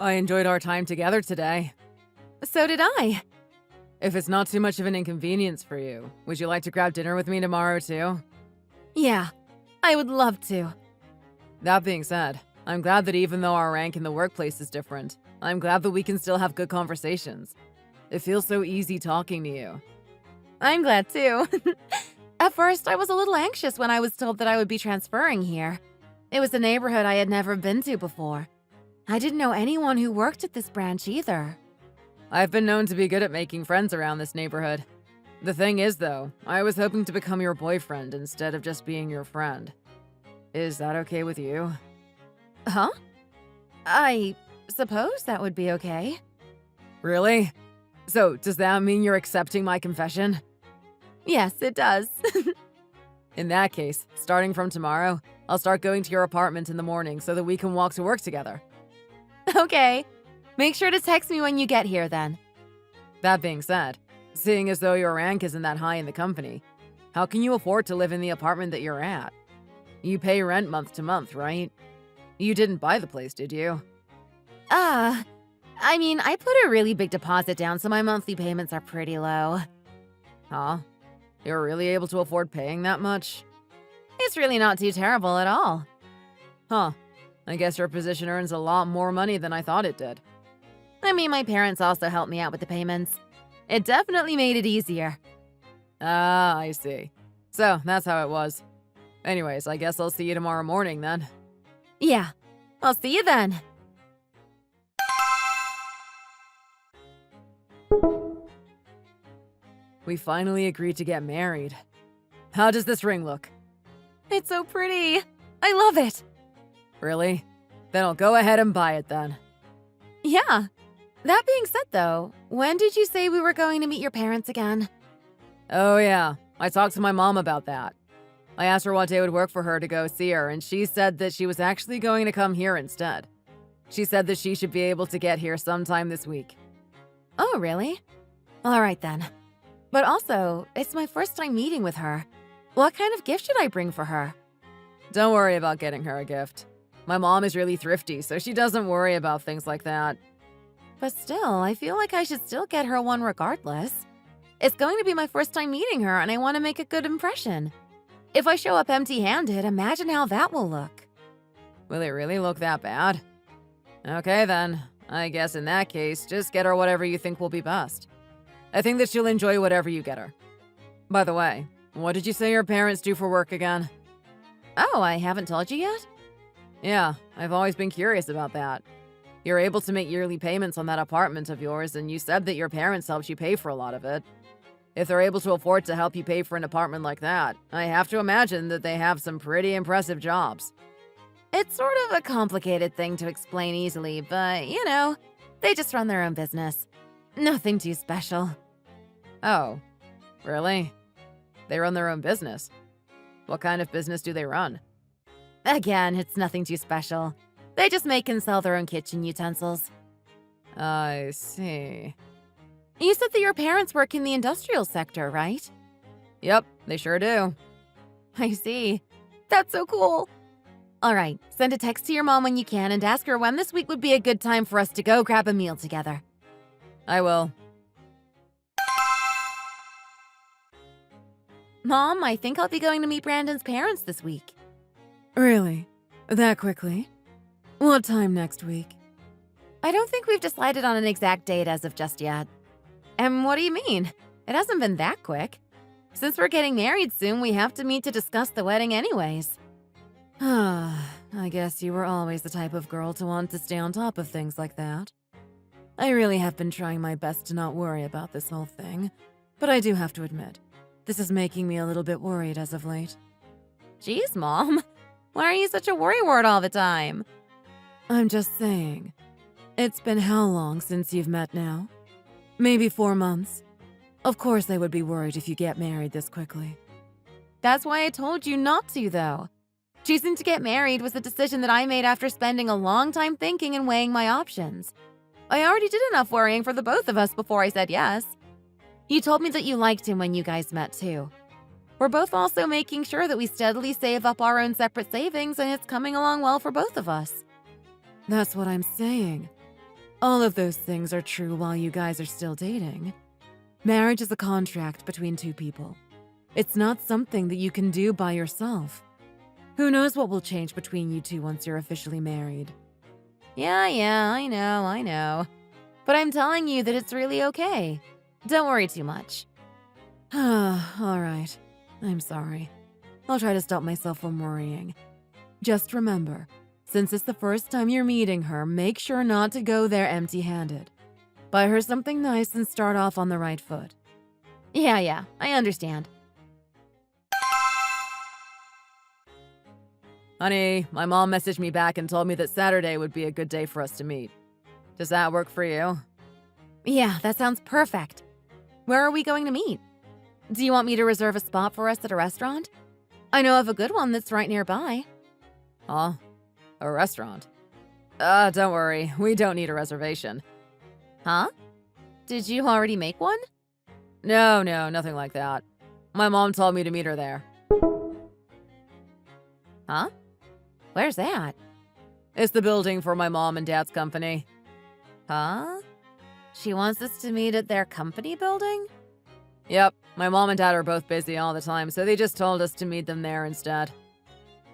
I enjoyed our time together today. So did I. If it's not too much of an inconvenience for you, would you like to grab dinner with me tomorrow too? Yeah, I would love to. That being said, I'm glad that even though our rank in the workplace is different, I'm glad that we can still have good conversations. It feels so easy talking to you. I'm glad too. At first, I was a little anxious when I was told that I would be transferring here. It was a neighborhood I had never been to before. I didn't know anyone who worked at this branch either. I've been known to be good at making friends around this neighborhood. The thing is, though, I was hoping to become your boyfriend instead of just being your friend. Is that okay with you? Huh? I suppose that would be okay. Really? So, does that mean you're accepting my confession? Yes, it does. In that case, starting from tomorrow, I'll start going to your apartment in the morning so that we can walk to work together. Okay. Make sure to text me when you get here then. That being said, seeing as though your rank isn't that high in the company, how can you afford to live in the apartment that you're at? You pay rent month to month, right? You didn't buy the place, did you? I put a really big deposit down, so my monthly payments are pretty low. Huh? You're really able to afford paying that much? It's really not too terrible at all. Huh. I guess your position earns a lot more money than I thought it did. My parents also helped me out with the payments. It definitely made it easier. Ah, I see. So, that's how it was. Anyways, I guess I'll see you tomorrow morning then. Yeah. I'll see you then. We finally agreed to get married. How does this ring look? It's so pretty. I love it. Really? Then I'll go ahead and buy it then. Yeah. That being said, though, when did you say we were going to meet your parents again? Oh yeah, I talked to my mom about that. I asked her what day would work for her to go see her, and she said that she was actually going to come here instead. She said that she should be able to get here sometime this week. Oh, really? All right then. But also, it's my first time meeting with her. What kind of gift should I bring for her? Don't worry about getting her a gift. My mom is really thrifty, so she doesn't worry about things like that. But still, I feel like I should still get her one regardless. It's going to be my first time meeting her, and I want to make a good impression. If I show up empty-handed, imagine how that will look. Will it really look that bad? Okay then, I guess in that case, just get her whatever you think will be best. I think that she'll enjoy whatever you get her. By the way, what did you say your parents do for work again? Oh, I haven't told you yet? Yeah, I've always been curious about that. You're able to make yearly payments on that apartment of yours, and you said that your parents helped you pay for a lot of it. If they're able to afford to help you pay for an apartment like that, I have to imagine that they have some pretty impressive jobs. It's sort of a complicated thing to explain easily, but, they just run their own business. Nothing too special. Oh, really? They run their own business? What kind of business do they run? Again, it's nothing too special. They just make and sell their own kitchen utensils. I see. You said that your parents work in the industrial sector, right? Yep, they sure do. I see. That's so cool. All right, send a text to your mom when you can and ask her when this week would be a good time for us to go grab a meal together. I will. Mom, I think I'll be going to meet Brandon's parents this week. Really? That quickly? What time next week? I don't think we've decided on an exact date as of just yet. And what do you mean? It hasn't been that quick. Since we're getting married soon, we have to meet to discuss the wedding anyways. I guess you were always the type of girl to want to stay on top of things like that. I really have been trying my best to not worry about this whole thing, but I do have to admit, this is making me a little bit worried as of late. Jeez, Mom. Why are you such a worrywart all the time? I'm just saying. It's been how long since you've met now? Maybe 4 months. Of course I would be worried if you get married this quickly. That's why I told you not to, though. Choosing to get married was a decision that I made after spending a long time thinking and weighing my options. I already did enough worrying for the both of us before I said yes. You told me that you liked him when you guys met, too. We're both also making sure that we steadily save up our own separate savings, and it's coming along well for both of us. That's what I'm saying. All of those things are true while you guys are still dating. Marriage is a contract between two people. It's not something that you can do by yourself. Who knows what will change between you two once you're officially married? Yeah, I know. But I'm telling you that it's really okay. Don't worry too much. All right. I'm sorry. I'll try to stop myself from worrying. Just remember, since it's the first time you're meeting her, make sure not to go there empty-handed. Buy her something nice and start off on the right foot. Yeah, I understand. Honey, my mom messaged me back and told me that Saturday would be a good day for us to meet. Does that work for you? Yeah, that sounds perfect. Where are we going to meet? Do you want me to reserve a spot for us at a restaurant? I know of a good one that's right nearby. Huh? A restaurant? Don't worry. We don't need a reservation. Huh? Did you already make one? No, nothing like that. My mom told me to meet her there. Huh? Where's that? It's the building for my mom and dad's company. Huh? She wants us to meet at their company building? Yep, my mom and dad are both busy all the time, so they just told us to meet them there instead.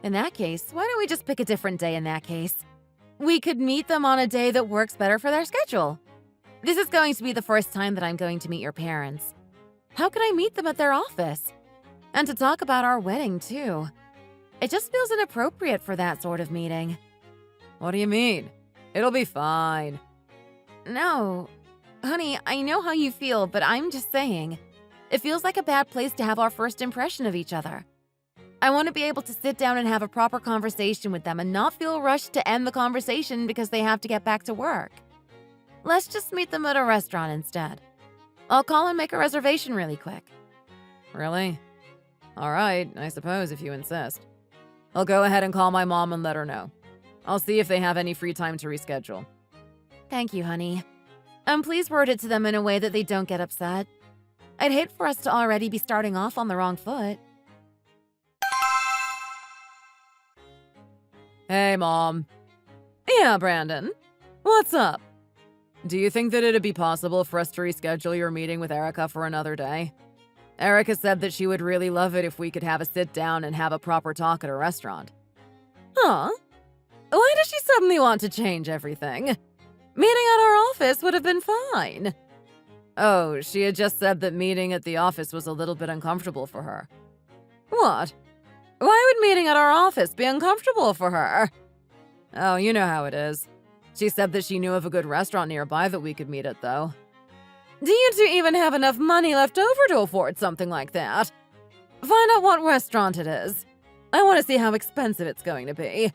In that case, why don't we just pick a different day in that case? We could meet them on a day that works better for their schedule. This is going to be the first time that I'm going to meet your parents. How can I meet them at their office? And to talk about our wedding, too. It just feels inappropriate for that sort of meeting. What do you mean? It'll be fine. No. Honey, I know how you feel, but I'm just saying. It feels like a bad place to have our first impression of each other. I want to be able to sit down and have a proper conversation with them and not feel rushed to end the conversation because they have to get back to work. Let's just meet them at a restaurant instead. I'll call and make a reservation really quick. Really? All right, I suppose if you insist. I'll go ahead and call my mom and let her know. I'll see if they have any free time to reschedule. Thank you, honey. And please word it to them in a way that they don't get upset. I'd hate for us to already be starting off on the wrong foot. Hey, Mom. Yeah, Brandon. What's up? Do you think that it'd be possible for us to reschedule your meeting with Erica for another day? Erica said that she would really love it if we could have a sit down and have a proper talk at a restaurant. Huh? Why does she suddenly want to change everything? Meeting at our office would have been fine. Oh, she had just said that meeting at the office was a little bit uncomfortable for her. What? Why would meeting at our office be uncomfortable for her? Oh, you know how it is. She said that she knew of a good restaurant nearby that we could meet at, though. Do you two even have enough money left over to afford something like that? Find out what restaurant it is. I want to see how expensive it's going to be.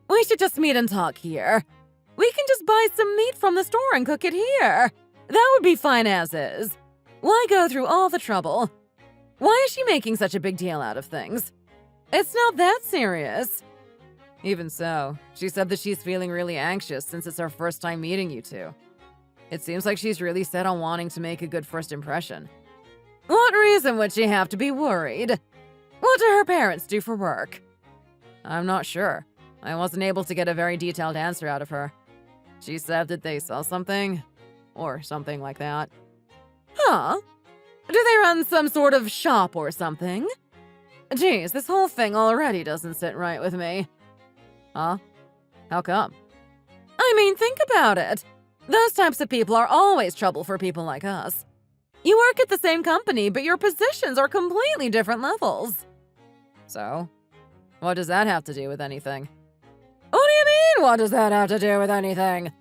We should just meet and talk here. We can just buy some meat from the store and cook it here. That would be fine as is. Why go through all the trouble? Why is she making such a big deal out of things? It's not that serious. Even so, she said that she's feeling really anxious since it's her first time meeting you two. It seems like she's really set on wanting to make a good first impression. What reason would she have to be worried? What do her parents do for work? I'm not sure. I wasn't able to get a very detailed answer out of her. She said that they sell something, or something like that. Huh? Do they run some sort of shop or something? Geez, this whole thing already doesn't sit right with me. Huh? How come? I mean, think about it. Those types of people are always trouble for people like us. You work at the same company, but your positions are completely different levels. So, what does that have to do with anything? What do you mean, what does that have to do with anything?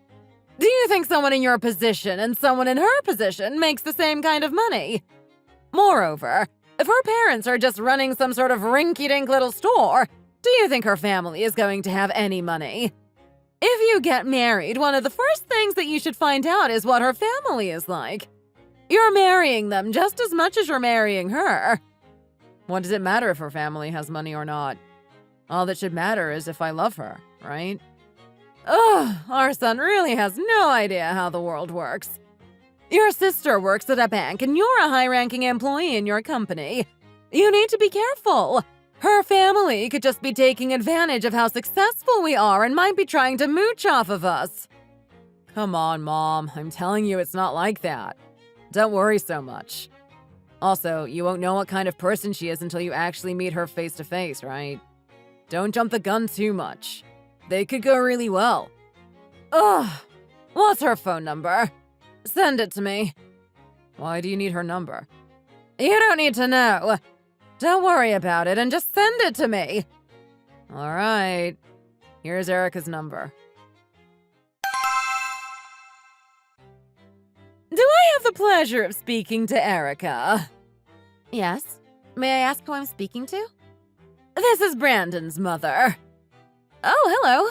Do you think someone in your position and someone in her position makes the same kind of money? Moreover, if her parents are just running some sort of rinky-dink little store, do you think her family is going to have any money? If you get married, one of the first things that you should find out is what her family is like. You're marrying them just as much as you're marrying her. What does it matter if her family has money or not? All that should matter is if I love her, right? Ugh, our son really has no idea how the world works. Your sister works at a bank and you're a high-ranking employee in your company. You need to be careful. Her family could just be taking advantage of how successful we are and might be trying to mooch off of us. Come on, Mom. I'm telling you it's not like that. Don't worry so much. Also, you won't know what kind of person she is until you actually meet her face to face, right? Don't jump the gun too much. They could go really well. Ugh. What's her phone number? Send it to me. Why do you need her number? You don't need to know. Don't worry about it and just send it to me. All right. Here's Erica's number. Do I have the pleasure of speaking to Erica? Yes. May I ask who I'm speaking to? This is Brandon's mother. Oh, hello.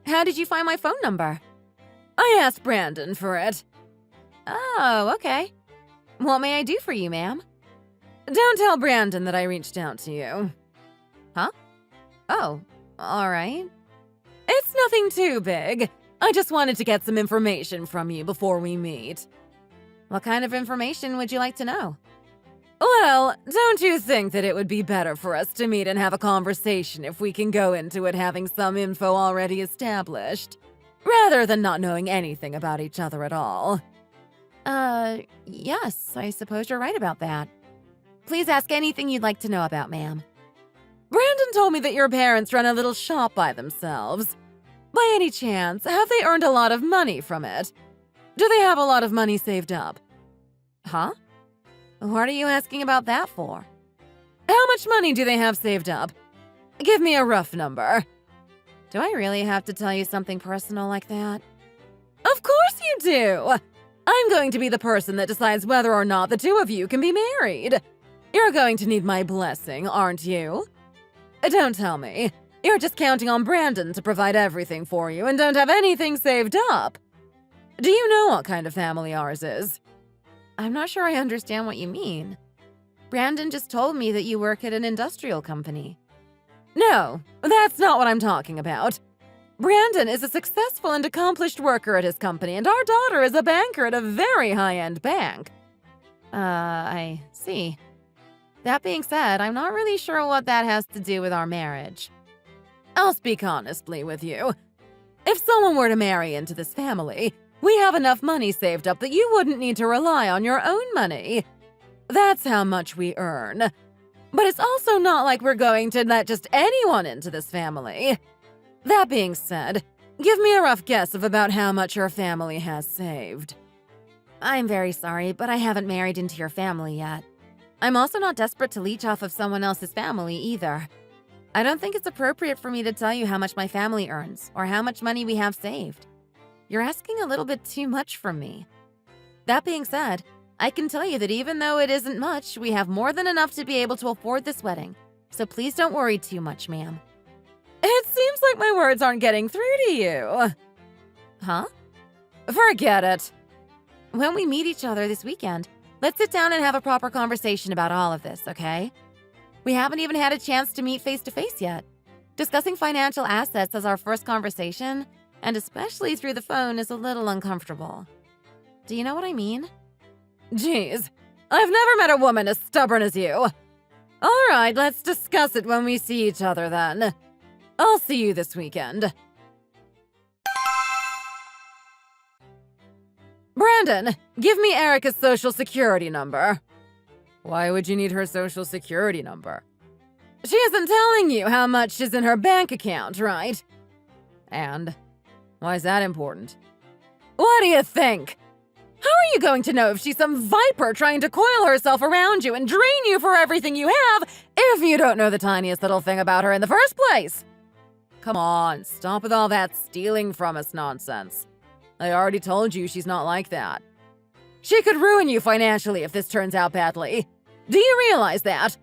How did you find my phone number? I asked Brandon for it. Oh, okay. What may I do for you, ma'am? Don't tell Brandon that I reached out to you. Huh? Oh, all right. It's nothing too big. I just wanted to get some information from you before we meet. What kind of information would you like to know? Well, don't you think that it would be better for us to meet and have a conversation if we can go into it having some info already established, rather than not knowing anything about each other at all? Yes, I suppose you're right about that. Please ask anything you'd like to know about, ma'am. Brandon told me that your parents run a little shop by themselves. By any chance, have they earned a lot of money from it? Do they have a lot of money saved up? Huh? What are you asking about that for? How much money do they have saved up? Give me a rough number. Do I really have to tell you something personal like that? Of course you do! I'm going to be the person that decides whether or not the two of you can be married. You're going to need my blessing, aren't you? Don't tell me. You're just counting on Brandon to provide everything for you and don't have anything saved up. Do you know what kind of family ours is? I'm not sure I understand what you mean. Brandon just told me that you work at an industrial company. No, that's not what I'm talking about. Brandon is a successful and accomplished worker at his company, and our daughter is a banker at a very high-end bank. I see. That being said, I'm not really sure what that has to do with our marriage. I'll speak honestly with you. If someone were to marry into this family, we have enough money saved up that you wouldn't need to rely on your own money. That's how much we earn. But it's also not like we're going to let just anyone into this family. That being said, give me a rough guess of about how much your family has saved. I'm very sorry, but I haven't married into your family yet. I'm also not desperate to leech off of someone else's family either. I don't think it's appropriate for me to tell you how much my family earns or how much money we have saved. You're asking a little bit too much from me. That being said, I can tell you that even though it isn't much, we have more than enough to be able to afford this wedding. So please don't worry too much, ma'am. It seems like my words aren't getting through to you. Huh? Forget it. When we meet each other this weekend, let's sit down and have a proper conversation about all of this, okay? We haven't even had a chance to meet face to face yet. Discussing financial assets as our first conversation, and especially through the phone, is a little uncomfortable. Do you know what I mean? Jeez, I've never met a woman as stubborn as you. All right, let's discuss it when we see each other then. I'll see you this weekend. Brandon, give me Erica's social security number. Why would you need her social security number? She isn't telling you how much is in her bank account, right? And why is that important? What do you think? How are you going to know if she's some viper trying to coil herself around you and drain you for everything you have if you don't know the tiniest little thing about her in the first place? Come on, stop with all that stealing from us nonsense. I already told you she's not like that. She could ruin you financially if this turns out badly. Do you realize that?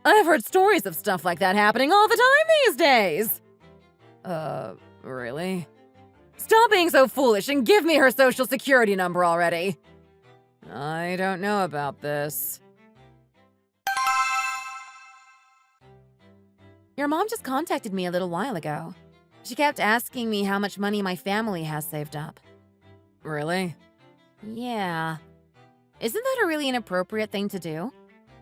I've heard stories of stuff like that happening all the time these days. Really? Stop being so foolish and give me her social security number already. I don't know about this. Your mom just contacted me a little while ago. She kept asking me how much money my family has saved up. Really? Yeah. Isn't that a really inappropriate thing to do?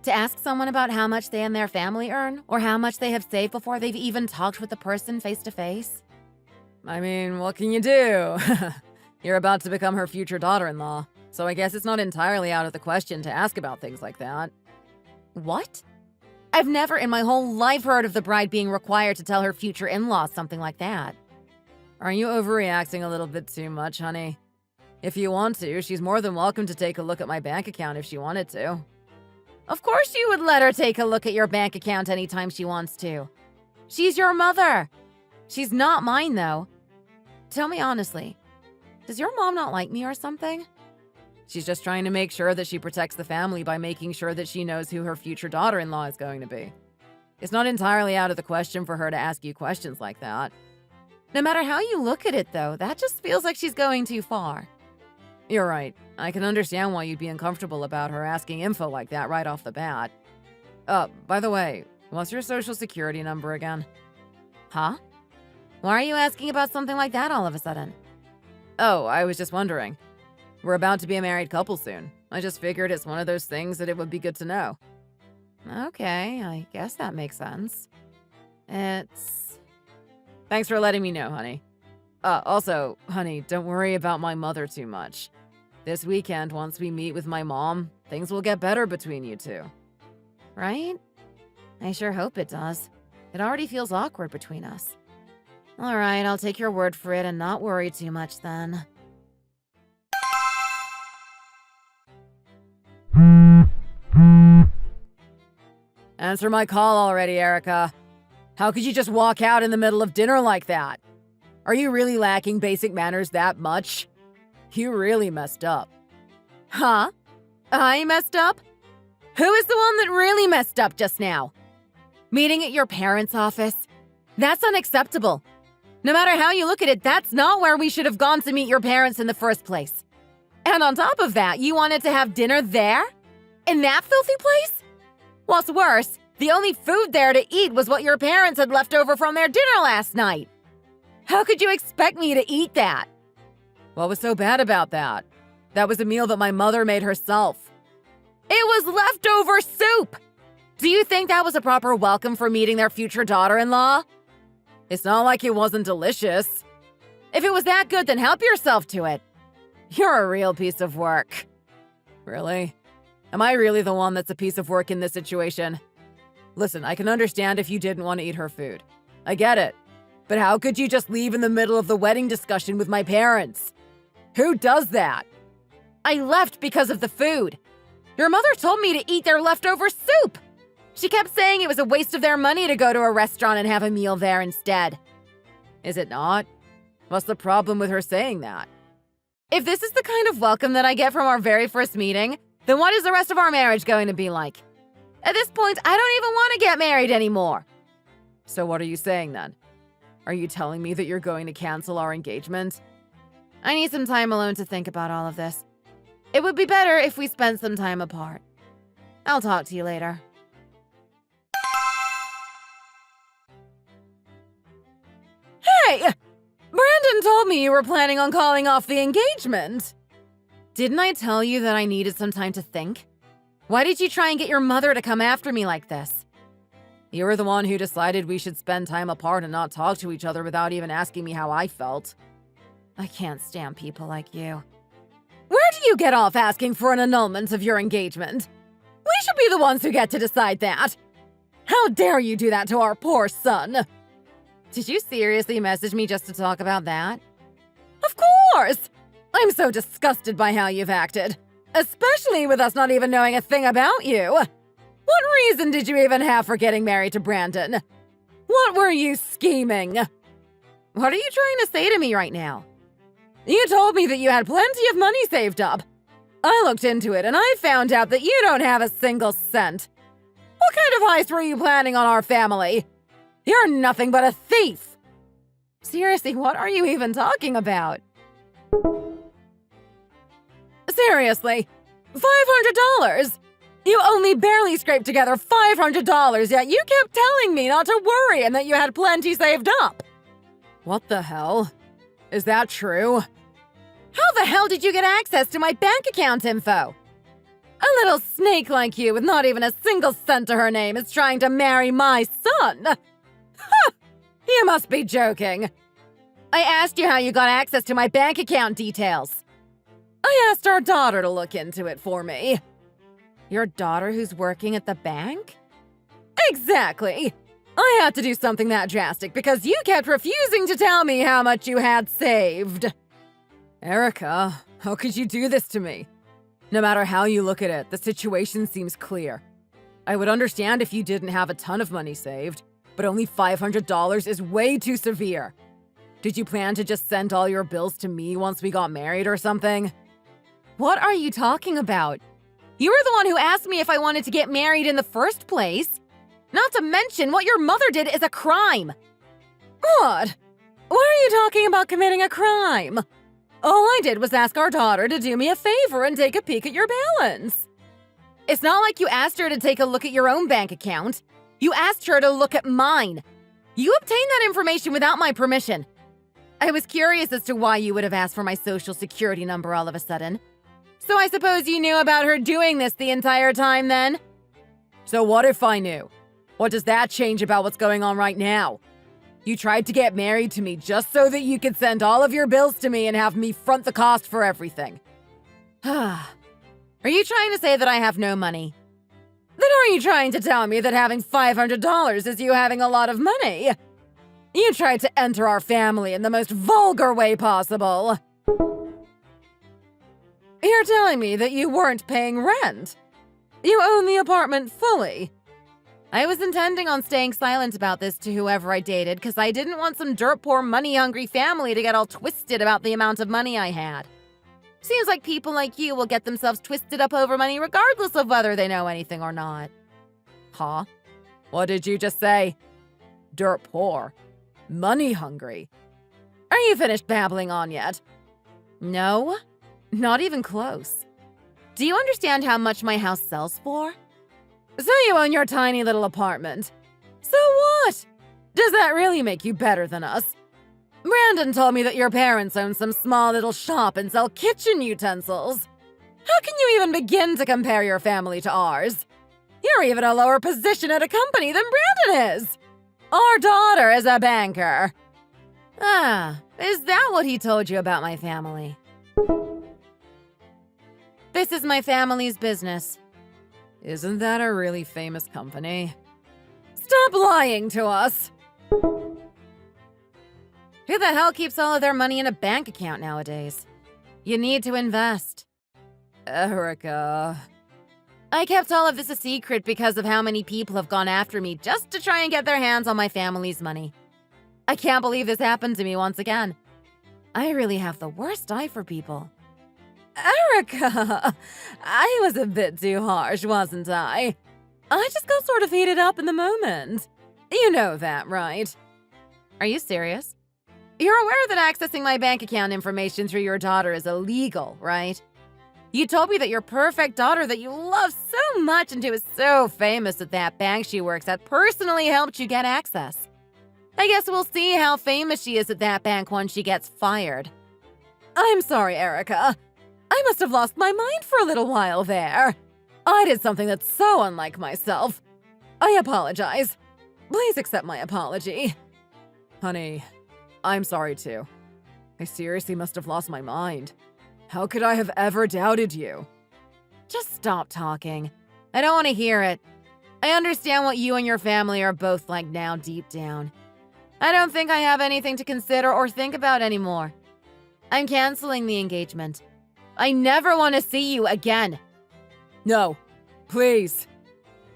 To ask someone about how much they and their family earn, or how much they have saved before they've even talked with the person face to face? I mean, what can you do? You're about to become her future daughter-in-law, so I guess it's not entirely out of the question to ask about things like that. What? I've never in my whole life heard of the bride being required to tell her future in-laws something like that. Are you overreacting a little bit too much, honey? If you want to, she's more than welcome to take a look at my bank account if she wanted to. Of course you would let her take a look at your bank account anytime she wants to. She's your mother. She's not mine, though. Tell me honestly, does your mom not like me or something? She's just trying to make sure that she protects the family by making sure that she knows who her future daughter-in-law is going to be. It's not entirely out of the question for her to ask you questions like that. No matter how you look at it, though, that just feels like she's going too far. You're right. I can understand why you'd be uncomfortable about her asking info like that right off the bat. By the way, what's your social security number again? Huh? Why are you asking about something like that all of a sudden? Oh, I was just wondering. We're about to be a married couple soon. I just figured it's one of those things that it would be good to know. Okay, I guess that makes sense. Thanks for letting me know, honey. Also, honey, don't worry about my mother too much. This weekend, once we meet with my mom, things will get better between you two. Right? I sure hope it does. It already feels awkward between us. All right, I'll take your word for it and not worry too much then. Answer my call already, Erica. How could you just walk out in the middle of dinner like that? Are you really lacking basic manners that much? You really messed up. Huh? I messed up? Who is the one that really messed up just now? Meeting at your parents' office? That's unacceptable. No matter how you look at it, that's not where we should have gone to meet your parents in the first place. And on top of that, you wanted to have dinner there? In that filthy place? What's worse, the only food there to eat was what your parents had left over from their dinner last night. How could you expect me to eat that? What was so bad about that? That was a meal that my mother made herself. It was leftover soup! Do you think that was a proper welcome for meeting their future daughter-in-law? It's not like it wasn't delicious. If it was that good, then help yourself to it. You're a real piece of work. Really? Am I really the one that's a piece of work in this situation? Listen, I can understand if you didn't want to eat her food. I get it. But how could you just leave in the middle of the wedding discussion with my parents? Who does that? I left because of the food. Your mother told me to eat their leftover soup. She kept saying it was a waste of their money to go to a restaurant and have a meal there instead. Is it not? What's the problem with her saying that? If this is the kind of welcome that I get from our very first meeting, then what is the rest of our marriage going to be like? At this point, I don't even want to get married anymore. So what are you saying then? Are you telling me that you're going to cancel our engagement? I need some time alone to think about all of this. It would be better if we spent some time apart. I'll talk to you later. Hey! Brandon told me you were planning on calling off the engagement. Didn't I tell you that I needed some time to think? Why did you try and get your mother to come after me like this? You were the one who decided we should spend time apart and not talk to each other without even asking me how I felt. I can't stand people like you. Where do you get off asking for an annulment of your engagement? We should be the ones who get to decide that. How dare you do that to our poor son? Did you seriously message me just to talk about that? Of course! I'm so disgusted by how you've acted. Especially with us not even knowing a thing about you. What reason did you even have for getting married to Brandon? What were you scheming? What are you trying to say to me right now? You told me that you had plenty of money saved up. I looked into it and I found out that you don't have a single cent. What kind of heist were you planning on our family? You're nothing but a thief. Seriously, what are you even talking about? Seriously, $500? You only barely scraped together $500, yet you kept telling me not to worry and that you had plenty saved up. What the hell? Is that true? How the hell did you get access to my bank account info? A little snake like you with not even a single cent to her name is trying to marry my son. Ha! You must be joking. I asked you how you got access to my bank account details. I asked our daughter to look into it for me. Your daughter who's working at the bank? Exactly. I had to do something that drastic because you kept refusing to tell me how much you had saved. Erica, how could you do this to me? No matter how you look at it, the situation seems clear. I would understand if you didn't have a ton of money saved, but only $500 is way too severe. Did you plan to just send all your bills to me once we got married or something? What are you talking about? You were the one who asked me if I wanted to get married in the first place. Not to mention, what your mother did is a crime. What? Why are you talking about committing a crime? All I did was ask our daughter to do me a favor and take a peek at your balance. It's not like you asked her to take a look at your own bank account. You asked her to look at mine. You obtained that information without my permission. I was curious as to why you would have asked for my social security number all of a sudden. So I suppose you knew about her doing this the entire time then? So what if I knew? What does that change about what's going on right now? You tried to get married to me just so that you could send all of your bills to me and have me front the cost for everything. Are you trying to say that I have no money? Then are you trying to tell me that having $500 is you having a lot of money? You tried to enter our family in the most vulgar way possible. You're telling me that you weren't paying rent. You own the apartment fully. I was intending on staying silent about this to whoever I dated because I didn't want some dirt-poor, money-hungry family to get all twisted about the amount of money I had. Seems like people like you will get themselves twisted up over money regardless of whether they know anything or not. Huh? What did you just say? Dirt poor. Money hungry. Are you finished babbling on yet? No, not even close. Do you understand how much my house sells for? So you own your tiny little apartment. So what? Does that really make you better than us? Brandon told me that your parents own some small little shop and sell kitchen utensils. How can you even begin to compare your family to ours? You're even a lower position at a company than Brandon is. Our daughter is a banker. Is that what he told you about my family? This is my family's business. Isn't that a really famous company? Stop lying to us! Who the hell keeps all of their money in a bank account nowadays? You need to invest. Erica. I kept all of this a secret because of how many people have gone after me just to try and get their hands on my family's money. I can't believe this happened to me once again. I really have the worst eye for people. Erica! I was a bit too harsh, wasn't I? I just got sort of heated up in the moment. You know that, right? Are you serious? You're aware that accessing my bank account information through your daughter is illegal, right? You told me that your perfect daughter that you love so much and who is so famous at that bank she works at personally helped you get access. I guess we'll see how famous she is at that bank once she gets fired. I'm sorry, Erica. I must have lost my mind for a little while there. I did something that's so unlike myself. I apologize. Please accept my apology. Honey, I'm sorry too. I seriously must have lost my mind. How could I have ever doubted you? Just stop talking. I don't want to hear it. I understand what you and your family are both like now deep down. I don't think I have anything to consider or think about anymore. I'm canceling the engagement. I never want to see you again. No, please.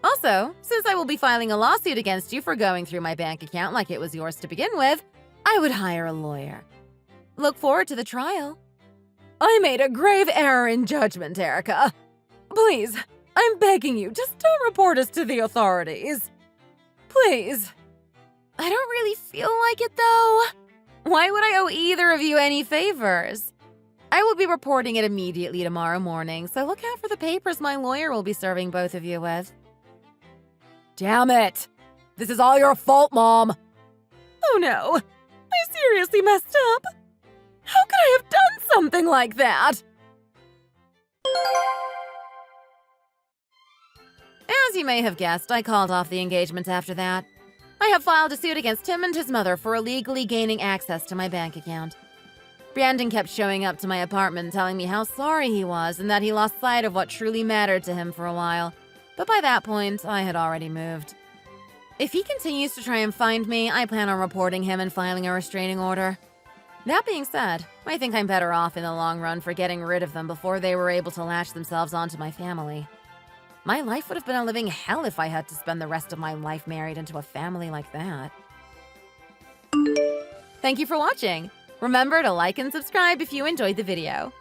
Also, since I will be filing a lawsuit against you for going through my bank account like it was yours to begin with, I would hire a lawyer. Look forward to the trial. I made a grave error in judgment, Erica. Please, I'm begging you, just don't report us to the authorities. Please. I don't really feel like it, though. Why would I owe either of you any favors? I will be reporting it immediately tomorrow morning, so look out for the papers my lawyer will be serving both of you with. Damn it! This is all your fault, Mom! Oh no! I seriously messed up! How could I have done something like that? As you may have guessed, I called off the engagement after that. I have filed a suit against him and his mother for illegally gaining access to my bank account. Brandon kept showing up to my apartment telling me how sorry he was and that he lost sight of what truly mattered to him for a while. But by that point, I had already moved. If he continues to try and find me, I plan on reporting him and filing a restraining order. That being said, I think I'm better off in the long run for getting rid of them before they were able to latch themselves onto my family. My life would have been a living hell if I had to spend the rest of my life married into a family like that. Thank you for watching! Remember to like and subscribe if you enjoyed the video.